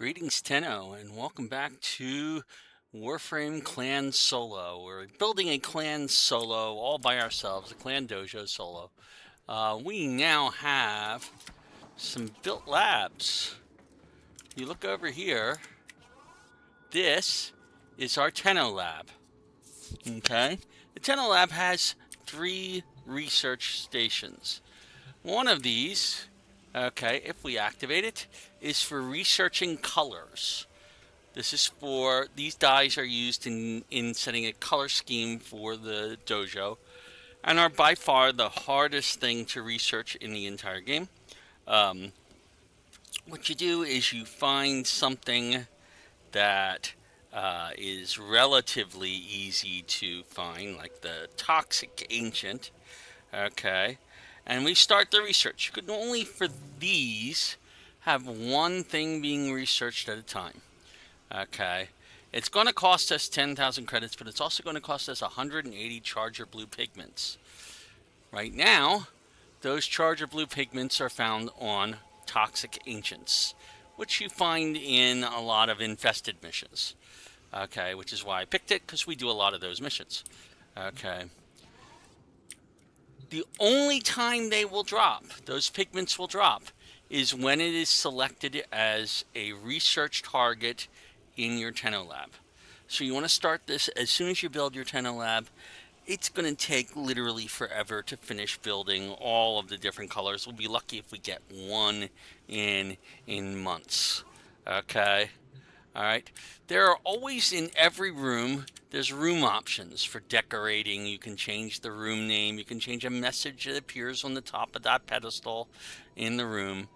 Greetings, Tenno, and welcome back to Warframe Clan Solo. We're building a clan solo all by ourselves, a clan dojo solo. We now have some built labs. You look over here, this is our Tenno lab. Okay? The Tenno lab has 3 research stations. One of these, okay, if we activate it, is for researching colors. This is for, these dyes are used in setting a color scheme for the dojo and are by far the hardest thing to research in the entire game. What you do is you find something that is relatively easy to find, like the toxic ancient, okay, and we start the research. You can only, for these, have one thing being researched at a time. Okay, it's going to cost us 10,000 credits, but it's also going to cost us 180 charger blue pigments. Right now, those charger blue pigments are found on toxic ancients, which you find in a lot of infested missions. Okay, which is why I picked it, because we do a lot of those missions. Okay. The only time they will drop, those pigments will drop, is when it is selected as a research target in your Tenno lab. So you want to start this as soon as you build your Tenno lab. It's going to take literally forever to finish building all of the different colors. We'll be lucky if we get one in months. Okay? Alright? There are always, in every room, there's room options for decorating. You can change the room name. You can change a message that appears on the top of that pedestal in the room.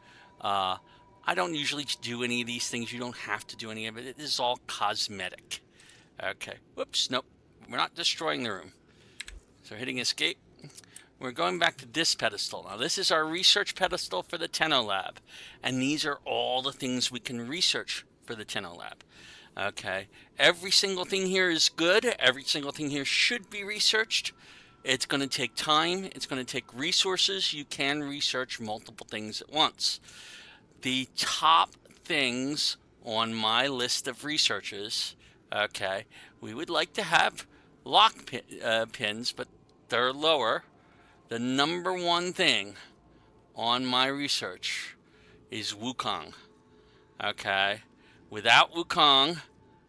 I don't usually do any of these things. You don't have to do any of it. It is all cosmetic. Okay. Whoops. Nope. We're not destroying the room. So hitting escape. We're going back to this pedestal. Now this is our research pedestal for the Tenno lab. And these are all the things we can research for the Tenno lab. Okay. Every single thing here is good. Every single thing here should be researched. It's going to take time. It's going to take resources. You can research multiple things at once. The top things on my list of researches, okay, we would like to have lock pins, but they're lower. The number one thing on my research is Wukong, okay. Without Wukong,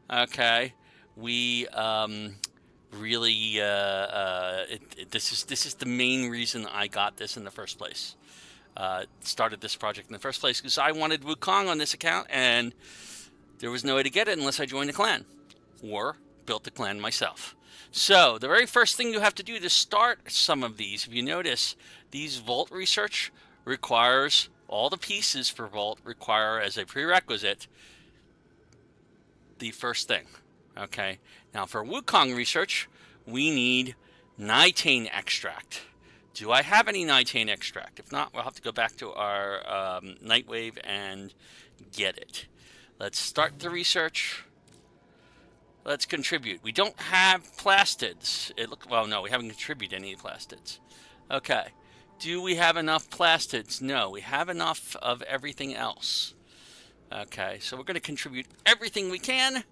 okay, we really, this is the main reason I got this in the first place. Started this project in the first place because I wanted Wukong on this account, and there was no way to get it unless I joined the clan or built the clan myself. So the very first thing you have to do to start some of these, if you notice, these Vault research requires, all the pieces for Vault require as a prerequisite the first thing. Okay, now for Wukong research, we need nitane extract. Do I have any nitane extract? If not, we'll have to go back to our Nightwave and get it. Let's start the research. Let's contribute. We don't have plastids. Well, no, we haven't contributed any plastids. Okay. Do we have enough plastids? No, we have enough of everything else. Okay, so we're going to contribute everything we can.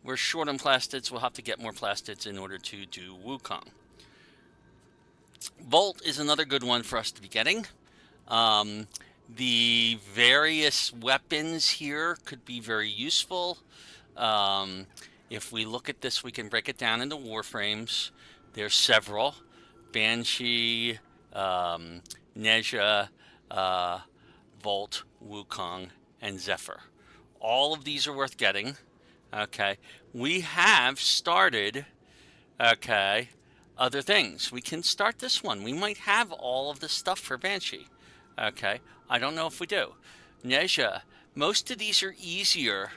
We're short on plastids. We'll have to get more plastids in order to do Wukong. Bolt is another good one for us to be getting. The various weapons here could be very useful. If we look at this, we can break it down into Warframes. There's several. Banshee, Nezha, Volt, Wukong, and Zephyr. All of these are worth getting. Okay. We have started, okay, other things. We can start this one. We might have all of the stuff for Banshee. Okay. I don't know if we do. Nezha, most of these are easier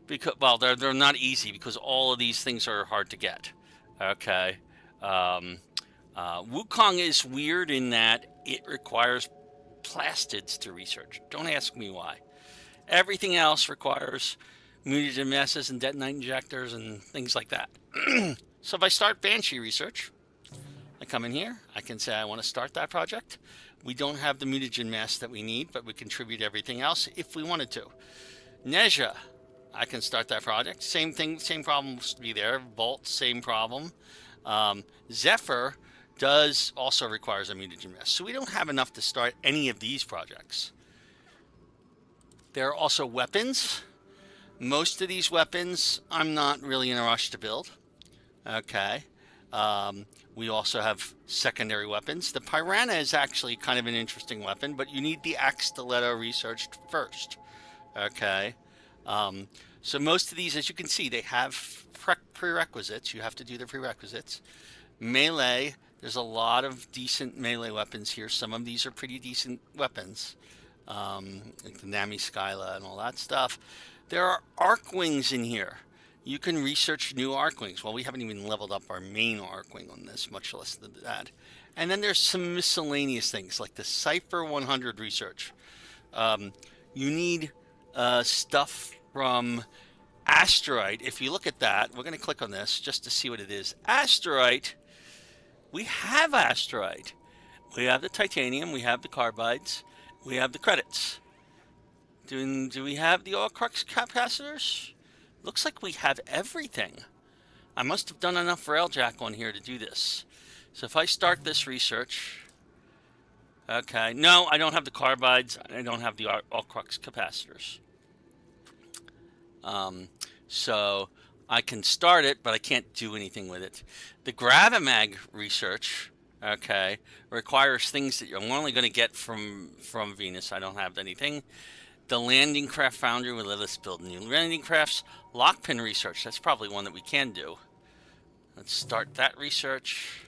because, well, they're not easy because all of these things are hard to get. Okay. Wukong is weird in that it requires plastids to research. Don't ask me why. Everything else requires mutagen masses and detonite injectors and things like that. So if I start Banshee research, I come in here, I can say I want to start that project. We don't have the mutagen mass that we need, but we contribute everything else if we wanted to. Neja, I can start that project. Same thing, same problems to be there. Volt, same problem. Zephyr does also requires a mutagen mask, so we don't have enough to start any of these projects. There are also weapons. Most of these weapons I'm not really in a rush to build. Okay. We also have secondary weapons. The Piranha is actually kind of an interesting weapon, but you need the axe stiletto researched first. Okay. So most of these, as you can see, they have prerequisites. You have to do the prerequisites. Melee, there's a lot of decent melee weapons here. Some of these are pretty decent weapons. Like the Nami Skyla and all that stuff. There are arc wings in here. You can research new arc wings. Well, we haven't even leveled up our main arc wing on this, much less than that. And then there's some miscellaneous things like the Cypher 100 research. You need stuff from Asteroid. If you look at that, we're going to click on this just to see what it is. Asteroid, we have Asteroid. We have the titanium, we have the carbides, we have the credits. Do we have the oil crux capacitors? Looks like we have everything. I must have done enough railjack on here to do this. So if I start this research, okay, no, I don't have the carbides. I don't have the oil crux capacitors. So I can start it, but I can't do anything with it. The Gravimag research, okay, requires things that you're only going to get from Venus. I don't have anything. The landing craft foundry will let us build new landing crafts. Lockpin research, that's probably one that we can do. Let's start that research.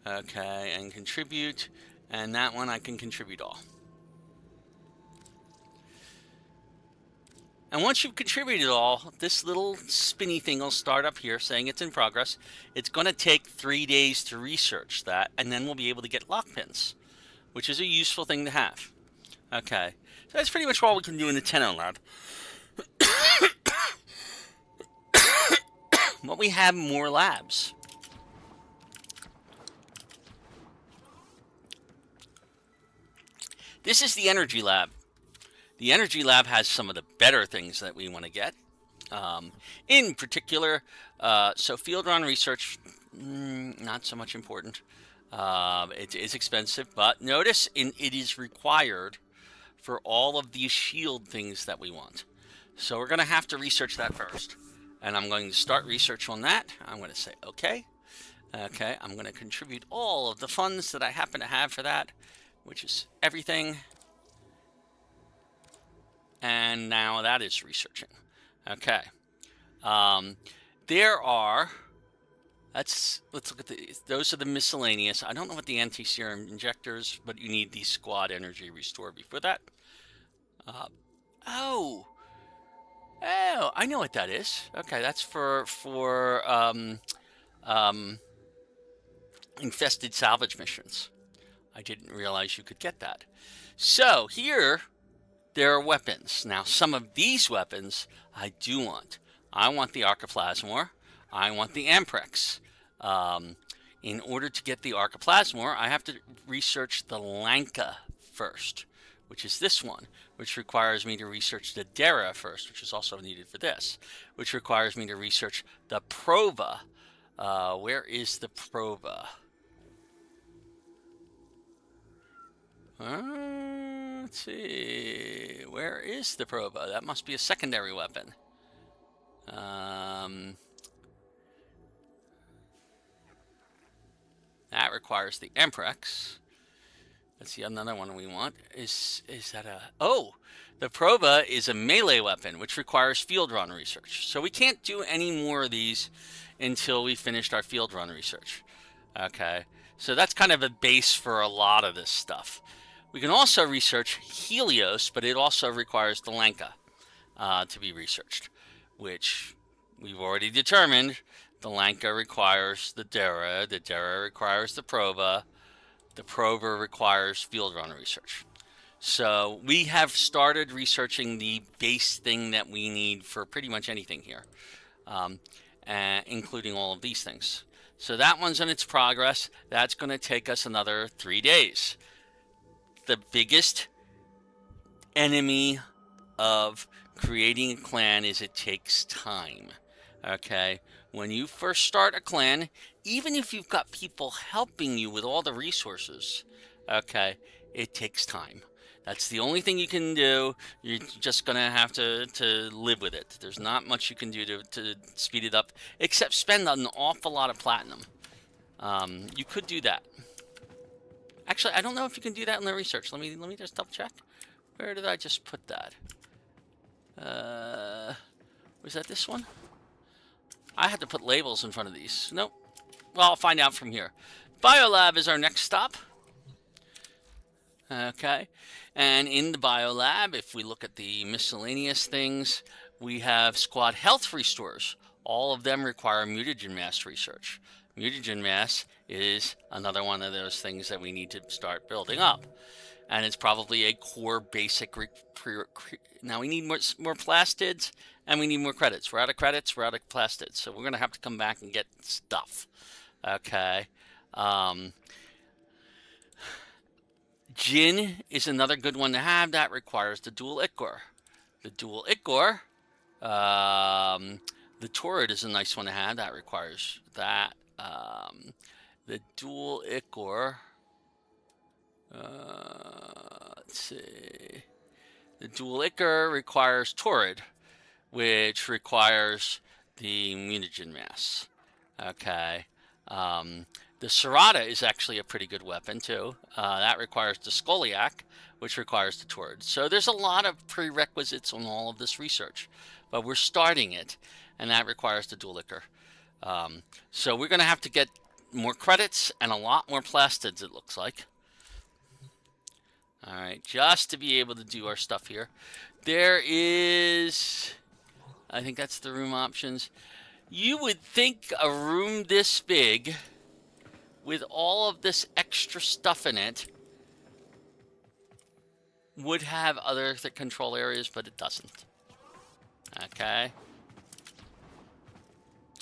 Okay, and contribute. And that one I can contribute all. And once you've contributed all, this little spinny thing will start up here saying it's in progress. It's going to take 3 days to research that, and then we'll be able to get lock pins, which is a useful thing to have. Okay, so that's pretty much all we can do in the Tenno lab. But we have more labs. This is the energy lab. The energy lab has some of the better things that we want to get. In particular, so field run research, not so much important. It is expensive, but notice it is required for all of these shield things that we want. So we're going to have to research that first. And I'm going to start research on that. I'm going to say okay. Okay, I'm going to contribute all of the funds that I happen to have for that, which is everything. And now that is researching. Okay. There are, let's look at these. Those are the miscellaneous. I don't know what the anti-serum injectors, but you need the squad energy restore before that. Oh, I know what that is. Okay, that's for infested salvage missions. I didn't realize you could get that. So here, there are weapons. Now, some of these weapons I do want. I want the Archiplasmor. I want the Amprex. In order to get the Archiplasmor, I have to research the Lanka first, which is this one, which requires me to research the Dera first, which is also needed for this, which requires me to research the Prova. Where is the Prova? Let's see. Where is the Prova? That must be a secondary weapon. That requires the Amprex. Let's see, another one we want. Is that a... Oh! The Prova is a melee weapon, which requires field run research. So we can't do any more of these until we finished our field run research. Okay. So that's kind of a base for a lot of this stuff. We can also research Helios, but it also requires the Lanka to be researched, which we've already determined. The Lanka requires the Dera requires the Prova requires field run research. So we have started researching the base thing that we need for pretty much anything here, including all of these things. So that one's in its progress. That's going to take us another 3 days. The biggest enemy of creating a clan is it takes time. Okay, when you first start a clan, even if you've got people helping you with all the resources, okay, it takes time. That's the only thing you can do. You're just gonna have to live with it. There's not much you can do to speed it up, except spend an awful lot of platinum. You could do that. Actually, I don't know if you can do that in the research. Let me just double check. Where did I just put that? Was that this one? I had to put labels in front of these. Nope. Well, I'll find out from here. Biolab is our next stop. Okay. And in the Biolab, if we look at the miscellaneous things, we have squad health restores. All of them require mutagen mass research. Mutagen mass is another one of those things that we need to start building up. And it's probably a core basic. Now we need more plastids, and we need more credits. We're out of credits, we're out of plastids. So we're going to have to come back and get stuff. Okay. Gin is another good one to have. That requires the dual ichor. The dual ichor, the torrid is a nice one to have. That requires that. The dual ichor. Let's see. The dual ichor requires torrid, which requires the mutagen mass. Okay. The Serrata is actually a pretty good weapon too. That requires the Scoliac, which requires the torrid. So there's a lot of prerequisites on all of this research, but we're starting it, and that requires the dual ichor. So we're going to have to get more credits and a lot more plastids, it looks like. All right, just to be able to do our stuff here. There is, I think that's the room options. You would think a room this big with all of this extra stuff in it would have other control areas, but it doesn't. Okay.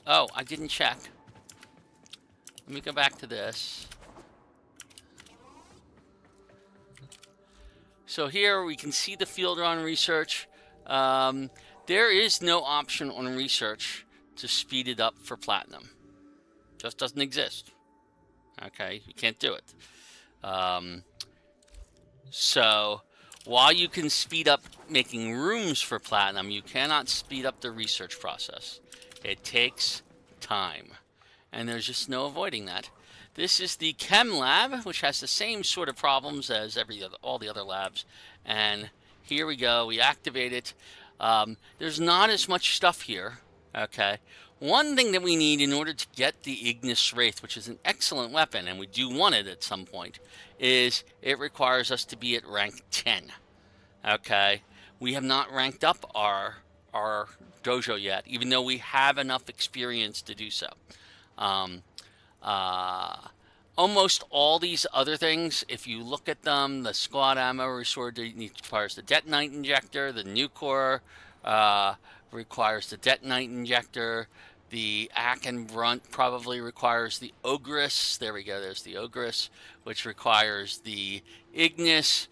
Oh, I didn't check. Let me go back to this. So here we can see the field on research. There is no option on research to speed it up for platinum. Just doesn't exist. Okay, you can't do it. So while you can speed up making rooms for platinum, you cannot speed up the research process. It takes time, and there's just no avoiding that. This is the Chem Lab, which has the same sort of problems as all the other labs. And here we go. We activate it. There's not as much stuff here. Okay. One thing that we need in order to get the Ignis Wraith, which is an excellent weapon, and we do want it at some point, is it requires us to be at rank 10. Okay. We have not ranked up our dojo yet, even though we have enough experience to do so. Almost all these other things, if you look at them, the squad ammo requires the detonite injector, the Nucor requires the detonite injector, the Ack and Brunt probably requires the Ogress. There we go, there's the Ogress, which requires the Ignis,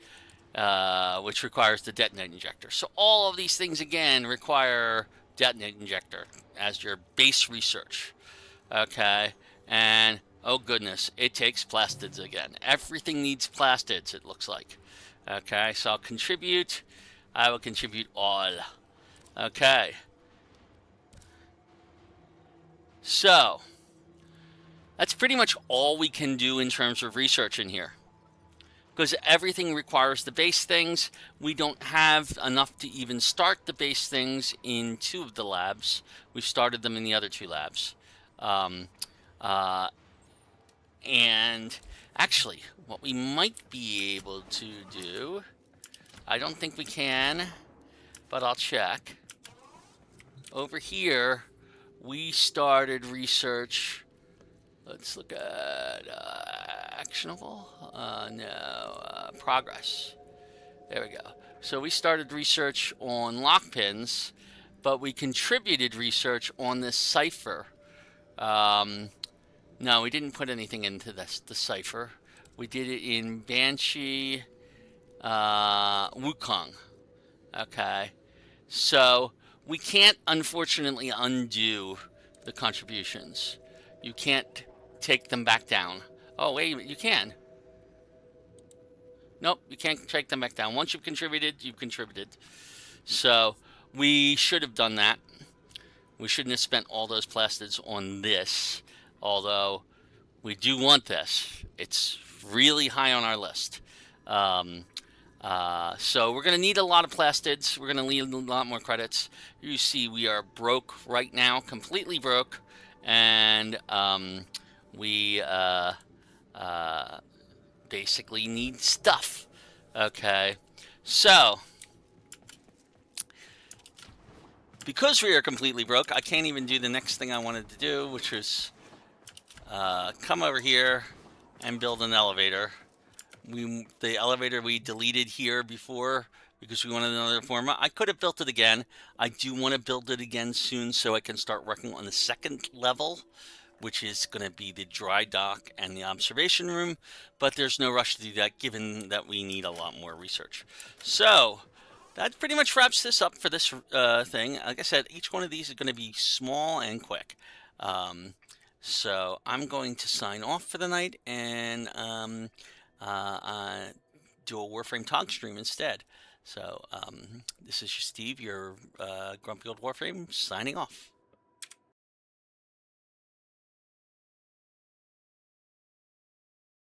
which requires the detonite injector. So all of these things again require detonate injector as your base research. Okay, and oh goodness, it takes plastids again. Everything needs plastids, it looks like. Okay, so I'll contribute. I will contribute all. Okay. So, that's pretty much all we can do in terms of research in here. Because everything requires the base things. We don't have enough to even start the base things in 2 of the labs. We've started them in the other 2 labs. And actually, what we might be able to do, I don't think we can, but I'll check. Over here, we started research. Let's look at actionable. Progress. There we go. So we started research on lockpins, but we contributed research on this cipher. No, we didn't put anything into the cipher. We did it in Banshee, Wukong. Okay. So we can't, unfortunately, undo the contributions. You can't take them back down. Oh, wait a minute, you can. Nope, you can't take them back down. Once you've contributed, you've contributed. So we should have done that. We shouldn't have spent all those plastids on this, although we do want this. It's really high on our list. Um, so we're going to need a lot of plastids. We're going to need a lot more credits. You see we are broke right now, completely broke. And we basically need stuff. Okay, so because we are completely broke, I can't even do the next thing I wanted to do, which was come over here and build an elevator. The elevator we deleted here before because we wanted another format. I could have built it again. I do want to build it again soon so I can start working on the second level, which is going to be the dry dock and the observation room, but there's no rush to do that given that we need a lot more research. So that pretty much wraps this up for this thing. Like I said, each one of these is going to be small and quick. So I'm going to sign off for the night and do a Warframe talk stream instead. So this is Steve, your grumpy old Warframe, signing off.